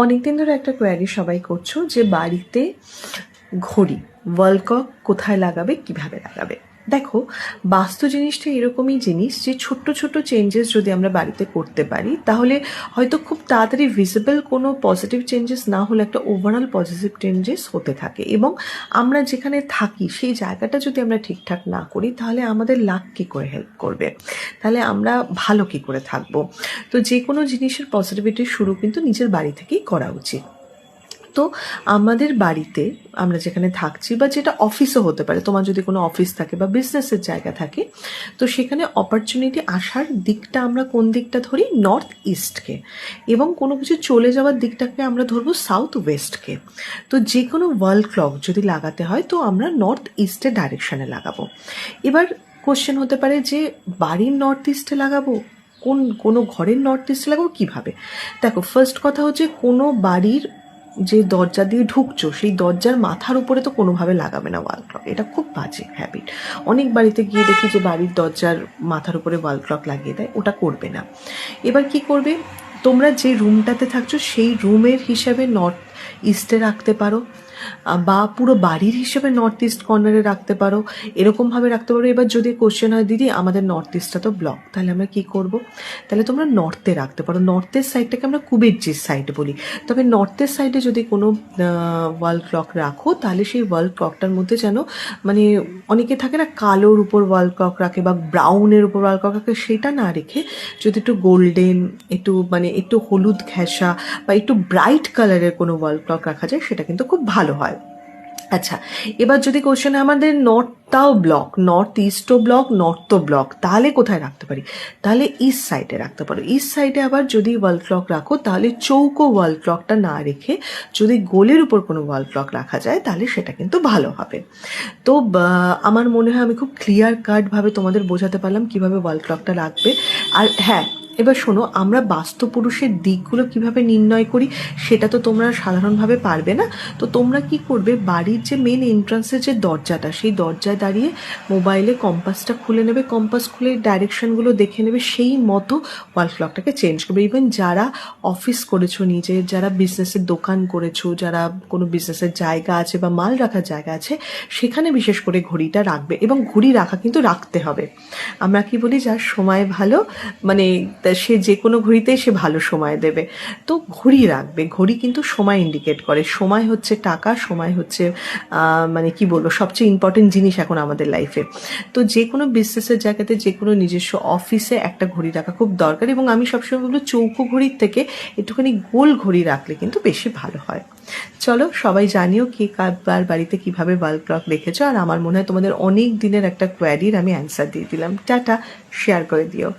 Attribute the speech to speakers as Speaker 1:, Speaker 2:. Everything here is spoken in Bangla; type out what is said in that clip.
Speaker 1: অনেকদিন ধরে একটা কোয়ারি সবাই করছো যে বাড়িতে ঘড়ি ওয়াল ক্লক কোথায় লাগাবে, কিভাবে লাগাবে। দেখো, বাস্তু জিনিসটা এরকমই জিনিস যে ছোট্ট ছোট্ট চেঞ্জেস যদি আমরা বাড়িতে করতে পারি তাহলে হয়তো খুব তাড়াতাড়ি ভিজিবল কোনো পজিটিভ চেঞ্জেস না হলে একটা ওভারঅল পজিটিভ চেঞ্জেস হতে থাকে। এবং আমরা যেখানে থাকি সেই জায়গাটা যদি আমরা ঠিকঠাক না করি তাহলে আমাদের লাক কী করে হেল্প করবে, তাহলে আমরা ভালো কী করে থাকবো। তো যে কোনো জিনিসের পজিটিভিটির শুরু কিন্তু নিজের বাড়ি থেকেই করা উচিত। তো আমাদের বাড়িতে আমরা যেখানে থাকছি বা যেটা অফিসও হতে পারে, তোমার যদি কোনো অফিস থাকে বা বিজনেসের জায়গা থাকে, তো সেখানে অপরচুনিটি আসার দিকটা আমরা কোন দিকটা ধরি, নর্থ ইস্টকে, এবং কোনো কিছু চলে যাওয়ার দিকটাকে আমরা ধরবো সাউথ ওয়েস্টকে। তো যে কোনো ওয়াল ক্লক যদি লাগাতে হয় তো আমরা নর্থ ইস্টের ডাইরেকশানে লাগাবো। এবার কোশ্চেন হতে পারে যে বাড়ির নর্থ ইস্টে লাগাবো, কোনো ঘরের নর্থ ইস্টে লাগাবো কীভাবে। দেখো, ফার্স্ট কথা হচ্ছে কোনো বাড়ির যে দরজা দিয়ে ঢুকছো সেই দরজার মাথার উপরে তো কোনোভাবে লাগাবে না ওয়াল ক্লক, এটা খুব বাজে হ্যাবিট। অনেক বাড়িতে গিয়ে দেখি যে বাড়ির দরজার মাথার উপরে ওয়াল ক্লক লাগিয়ে দেয়, ওটা করবে না। এবার কি করবে, তোমরা যে রুমটাতে থাকছো সেই রুমের হিসাবে নর্থ ইস্টে রাখতে পারো, বা পুরো বাড়ির হিসেবে নর্থ ইস্ট কর্নারে রাখতে পারো, এরকমভাবে রাখতে পারো। এবার যদি কোশ্চেন হয় দিদি আমাদের নর্থ ইস্টটা তো ব্লক, তাহলে আমরা কী করবো, তাহলে তোমরা নর্থে রাখতে পারো। নর্থের সাইডটাকে আমরা কুবেরজির সাইড বলি। তবে নর্থের সাইডে যদি কোনো ওয়াল ক্লক রাখো তাহলে সেই ওয়াল ক্লকটার মধ্যে যেন মানে অনেকে থাকে না কালোর উপর ওয়াল ক্লক রাখে বা ব্রাউনের উপর ওয়াল ক্লক রাখে, সেটা না রেখে যদি একটু গোল্ডেন, একটু হলুদ ঘেঁষা বা একটু ব্রাইট কালারের কোনো ওয়াল ক্লক রাখা যায় সেটা কিন্তু খুব ভালো হয়। আচ্ছা, এবার যদি কোশ্চেন আমাদের নর্থটাও ব্লক, নর্থ ইস্টও ব্লক, নর্থও ব্লক, তাহলে কোথায় রাখতে পারি, তাহলে ইস্ট সাইডে রাখতে পারো। ইস্ট সাইডে আবার যদি ওয়াল ক্লক রাখো তাহলে চৌকো ওয়াল ক্লকটা না রেখে যদি গোলের উপর কোনো ওয়াল ক্লক রাখা যায় তাহলে সেটা কিন্তু ভালো হবে। তো আমার মনে হয় আমি খুব ক্লিয়ার কাটভাবে তোমাদের বোঝাতে পারলাম কিভাবে ওয়াল ক্লকটা রাখবে। আর হ্যাঁ, এবার শোনো, আমরা বাস্তু পুরুষের দিকগুলো কিভাবে নির্ণয় করি সেটা তো তোমরা সাধারণভাবে পারবে না। তো তোমরা কি করবে, বাড়ির যে মেন এন্ট্রান্সের যে দরজাটা সেই দরজায় দাঁড়িয়ে মোবাইলে কম্পাসটা খুলে নেবে, কম্পাস খুলে ডাইরেকশনগুলো দেখে নেবে, সেই মতো ওয়াল ক্লকটাকে চেঞ্জ করবে। ইভেন যারা অফিস করেছো নিজের, যারা বিজনেসের দোকান করেছো, যারা কোনো বিজনেসের জায়গা আছে বা মাল রাখার জায়গা আছে সেখানে বিশেষ করে ঘড়িটা রাখবে। এবং ঘড়ি রাখা কিন্তু রাখতে হবে। আমরা কি বলি, যার সময় ভালো, মানে সে যে কোনো ঘড়িতেই সে ভালো সময় দেবে। তো ঘড়ি রাখবে, ঘড়ি কিন্তু সময় ইন্ডিকেট করে। সময় হচ্ছে টাকা, সময় হচ্ছে মানে কি বলবো সবচেয়ে ইম্পর্টেন্ট জিনিস এখন আমাদের লাইফে। তো যে কোনো বিজনেসের জায়গাতে, যে কোনো নিজস্ব অফিসে একটা ঘড়ি রাখা খুব দরকার। এবং আমি সবসময় বলবো চৌকো ঘড়ির থেকে একটুখানি গোল ঘড়ি রাখলে কিন্তু বেশি ভালো হয়। চলো, সবাই জানিও কে কার বাড়িতে কিভাবে ওয়াল ক্লক রেখেছো। আর আমার মনে হয় তোমাদের অনেক দিনের একটা কোয়ারির আমি অ্যান্সার দিয়ে দিলাম। টাটা, শেয়ার করে দিও।